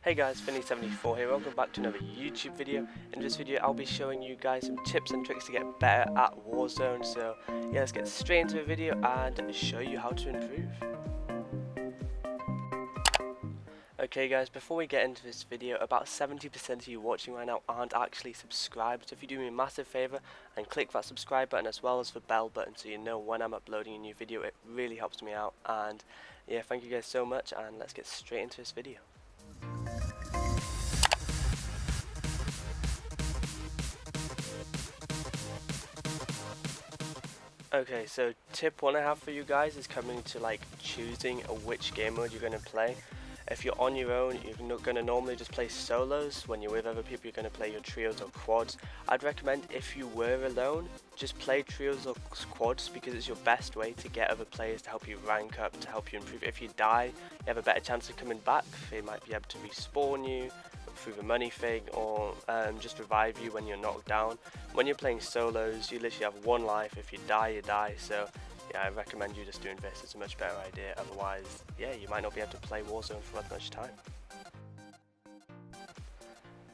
Hey guys, Finny74 here, welcome back to another YouTube video. In this video I'll be showing you guys some tips and tricks to get better at Warzone, so yeah, let's get straight into the video and show you how to improve. Okay guys, before we get into this video, about 70% of you watching right now aren't actually subscribed, so if you do me a massive favour and click that subscribe button as well as the bell button so you know when I'm uploading a new video, it really helps me out. And yeah, thank you guys so much, and let's get straight into this video. Okay, so tip one I have for you guys is coming to choosing which game mode you're going to play. If you're on your own, you're not going to normally just play solos. When you're with other people, you're going to play your trios or quads. I'd recommend, if you were alone, just play trios or quads because it's your best way to get other players to help you rank up, to help you improve. If you die, you have a better chance of coming back. They might be able to respawn you through the money thing, or just revive you when you're knocked down. When you're playing solos, you literally have one life. If you die, you die. So yeah, I recommend you just doing this. It's a much better idea. Otherwise, yeah, you might not be able to play Warzone for as much time.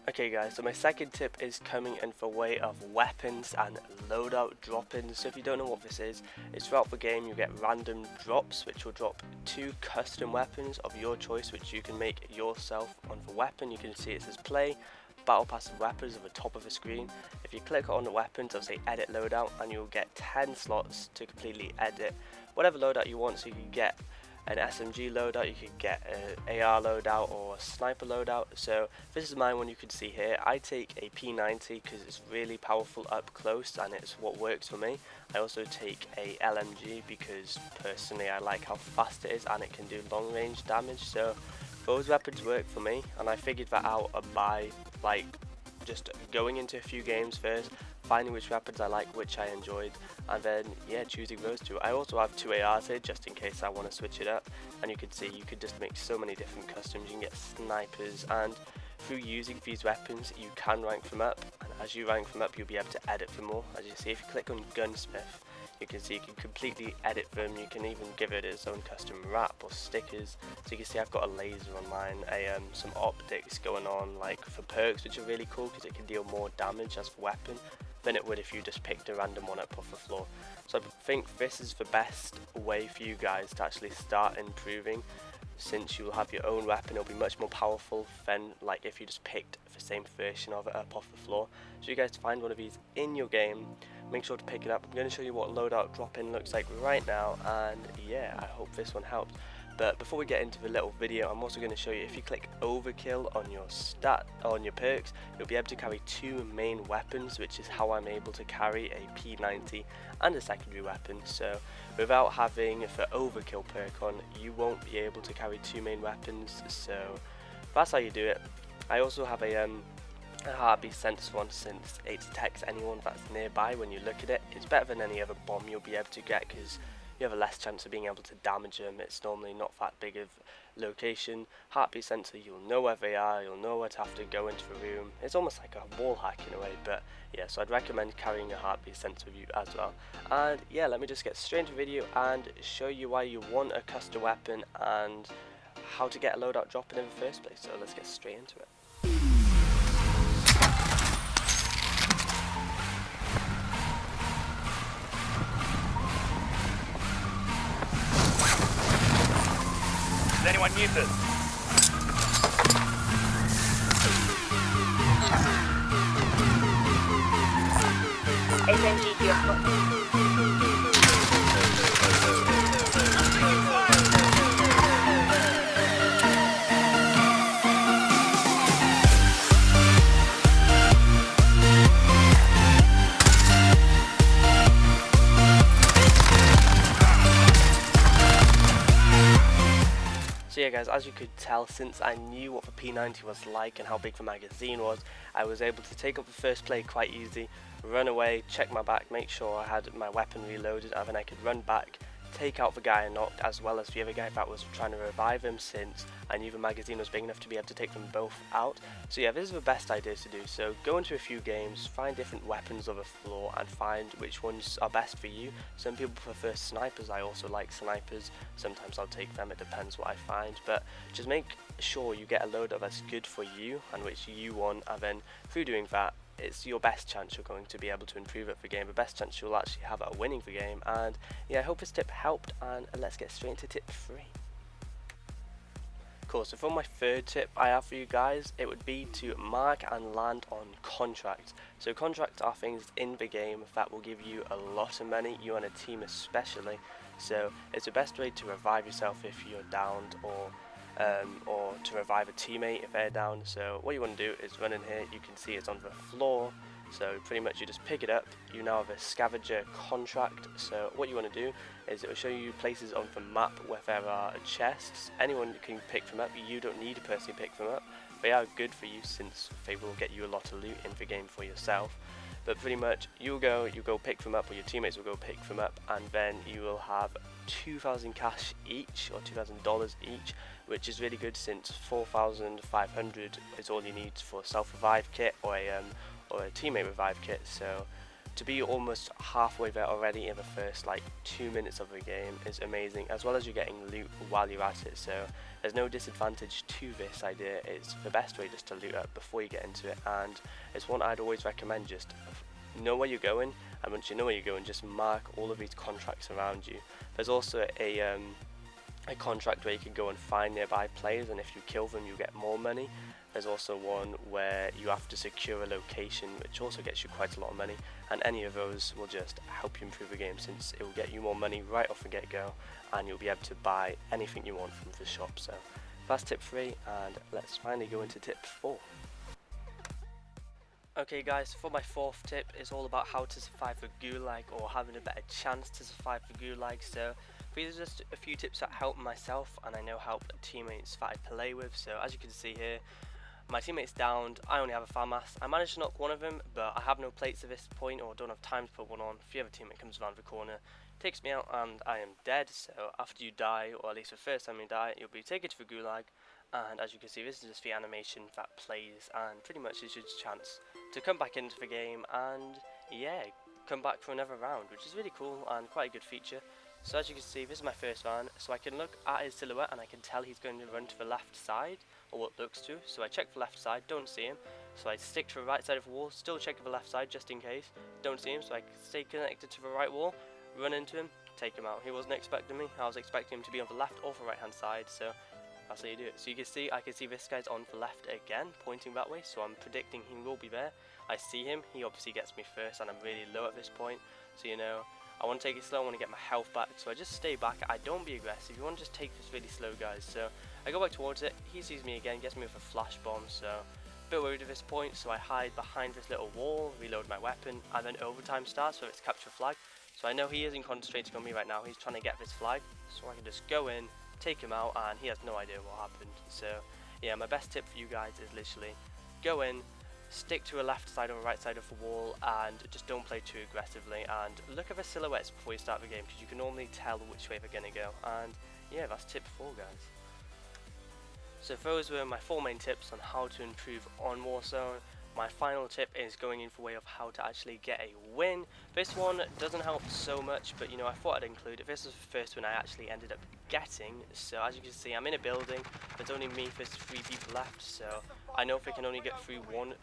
Okay guys, so my second tip is coming in the way of weapons and loadout drop-ins. So if you don't know what this is, it's throughout the game you get random drops which will drop 2 custom weapons of your choice which you can make yourself on the weapon. You can see it says play, battle pass and weapons at the top of the screen. If you click on the weapons, it'll say edit loadout and you'll get 10 slots to completely edit whatever loadout you want. So you can get an SMG loadout, you could get an AR loadout or a sniper loadout. So this is mine one you can see here. I take a P90 because it's really powerful up close and it's what works for me. I also take a LMG because personally I like how fast it is and it can do long range damage. So those weapons work for me, and I figured that out by just going into a few games first, finding which weapons I like, which I enjoyed, and then yeah, choosing those two. I also have 2 ARs here just in case I want to switch it up, and you can see you could just make so many different customs. You can get snipers, and through using these weapons you can rank them up, and as you rank them up you'll be able to edit them more. As you see, if you click on gunsmith, you can see you can completely edit them. You can even give it its own custom wrap or stickers. So you can see I've got a laser on mine, some optics going on for perks, which are really cool because it can deal more damage as a weapon than it would if you just picked a random one up off the floor. So I think this is the best way for you guys to actually start improving, since you'll have your own weapon. It'll be much more powerful than if you just picked the same version of it up off the floor. So you guys find one of these in your game, make sure to pick it up. I'm going to show you what loadout drop-in looks like right now, and yeah, I hope this one helps. But before we get into the little video, I'm also going to show you, if you click overkill on your perks, you'll be able to carry 2 main weapons, which is how I'm able to carry a P90 and a secondary weapon. So without having the overkill perk on, you won't be able to carry 2 main weapons. So that's how you do it. I also have a heartbeat sensor one, since it detects anyone that's nearby when you look at it. It's better than any other bomb you'll be able to get because you have a less chance of being able to damage them. It's normally not that big of location. Heartbeat sensor, you'll know where they are, you'll know where to have to go into the room. It's almost like a wall hack in a way, but yeah, so I'd recommend carrying a heartbeat sensor with you as well. And yeah, let me just get straight into the video and show you why you want a custom weapon and how to get a loadout drop-in in the first place. So let's get straight into it. Is anyone muted? SMG to your foot. So yeah guys, as you could tell, since I knew what the P90 was like and how big the magazine was, I was able to take up the first play quite easy, run away, check my back, make sure I had my weapon reloaded, and then I could run back, take out the guy I knocked as well as the other guy that was trying to revive him, since I knew the magazine was big enough to be able to take them both out. So yeah, this is the best idea to do. So go into a few games, find different weapons on the floor and find which ones are best for you. Some people prefer snipers, I also like snipers, sometimes I'll take them, it depends what I find, but just make sure you get a loadout that's good for you and which you want, and then through doing that, it's your best chance you're going to be able to improve at the game, the best chance you'll actually have at winning the game. And yeah, I hope this tip helped, and let's get straight into tip 3. Cool, so for my third tip I have for you guys, it would be to mark and land on contracts. So contracts are things in the game that will give you a lot of money, you and a team especially. So it's the best way to revive yourself if you're downed, or to revive a teammate if they're down. So what you want to do is run in here, you can see it's on the floor, so pretty much you just pick it up. You now have a scavenger contract, so what you want to do is it will show you places on the map where there are chests. Anyone can pick them up, you don't need to personally pick them up. They are good for you since they will get you a lot of loot in the game for yourself. But pretty much you go pick them up, or your teammates will go pick them up, and then you will have 2,000 cash each, or $2,000 each, which is really good since 4,500 is all you need for a self-revive kit or a teammate revive kit. So to be almost halfway there already in the first like 2 minutes of the game is amazing, as well as you're getting loot while you're at it. So there's no disadvantage to this idea. It's the best way just to loot up before you get into it, and it's one I'd always recommend. Just know where you're going, and once you know where you're going, just mark all of these contracts around you. There's also a contract where you can go and find nearby players, and if you kill them you get more money. There's also one where you have to secure a location, which also gets you quite a lot of money, and any of those will just help you improve the game, since it will get you more money right off the get-go, and you'll be able to buy anything you want from the shop. So that's tip 3, and let's finally go into tip 4. Okay guys, for my fourth tip, it's all about how to survive the gulag, or having a better chance to survive the gulag. So these are just a few tips that help myself, and I know help teammates that I play with. So as you can see here, my teammate's downed, I only have a FAMAS. I managed to knock one of them, but I have no plates at this point, or don't have time to put one on. If the other teammate comes around the corner, takes me out, and I am dead. So after you die, or at least the first time you die, you'll be taken to the gulag. And as you can see, this is just the animation that plays, and pretty much it's your chance to come back into the game and yeah, come back for another round, which is really cool and quite a good feature. So as you can see, this is my first man, so I can look at his silhouette and I can tell he's going to run to the left side, or what looks to. So I check the left side, don't see him, so I stick to the right side of the wall, still check the left side just in case, don't see him, so I stay connected to the right wall, run into him, take him out. He wasn't expecting me, I was expecting him to be on the left or the right hand side, so that's how you do it. So you can see, I can see this guy's on the left again, pointing that way, so I'm predicting he will be there. I see him, he obviously gets me first, and I'm really low at this point, so you know, I want to take it slow, I want to get my health back, so I just stay back. I don't be aggressive, you want to just take this really slow, guys. So I go back towards it, he sees me again, gets me with a flash bomb, so a bit worried at this point, so I hide behind this little wall, reload my weapon, and then overtime starts, so it's capture flag. So I know he isn't concentrating on me right now, he's trying to get this flag, so I can just go in, take him out, and he has no idea what happened. So yeah, my best tip for you guys is literally go in, stick to a left side or a right side of the wall, and just don't play too aggressively, and look at the silhouettes before you start the game, because you can normally tell which way they're going to go. And yeah, that's tip 4, guys. So those were my 4 main tips on how to improve on Warzone. My final tip is going in for way of how to actually get a win. This one doesn't help so much, but you know, I thought I'd include it. This was the first one I actually ended up getting. So as you can see, I'm in a building, there's only me, there's 3 people left, so I know if I can only get through one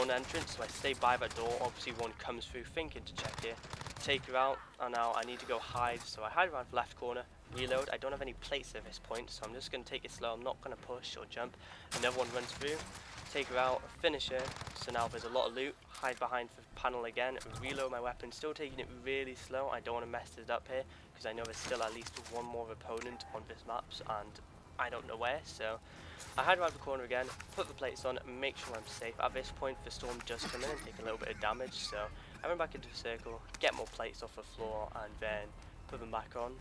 entrance, so I stay by that door. Obviously one comes through thinking to check here, take her out, and now I need to go hide, so I hide around the left corner, reload. I don't have any plates at this point, so I'm just going to take it slow, I'm not going to push or jump. Another one runs through, take her out, finish her. So now there's a lot of loot, hide behind the panel again, reload my weapon, still taking it really slow. I don't want to mess it up here, because I know there's still at least one more opponent on this map, and I don't know where. So I hide around the corner again, put the plates on, make sure I'm safe. At this point the storm does come in and take a little bit of damage, so I run back into the circle, get more plates off the floor, and then put them back on.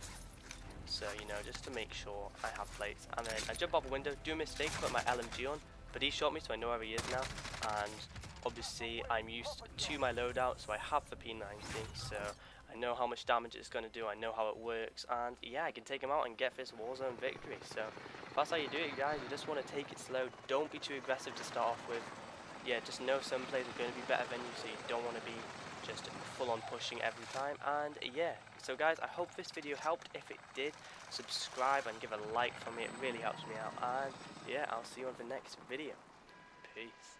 So you know, just to make sure I have plates, and then I jump out the window, do a mistake, put my LMG on, but he shot me, so I know where he is now, and obviously I'm used to my loadout, so I have the P90, so I I know how much damage it's going to do, I know how it works, and yeah, I can take him out and get this Warzone victory. So that's how you do it, guys. You just want to take it slow, don't be too aggressive to start off with. Yeah, just know some players are going to be better than you, so you don't want to be just full on pushing every time. And yeah, so guys, I hope this video helped. If it did, subscribe and give a like for me, it really helps me out. And yeah, I'll see you on the next video. Peace.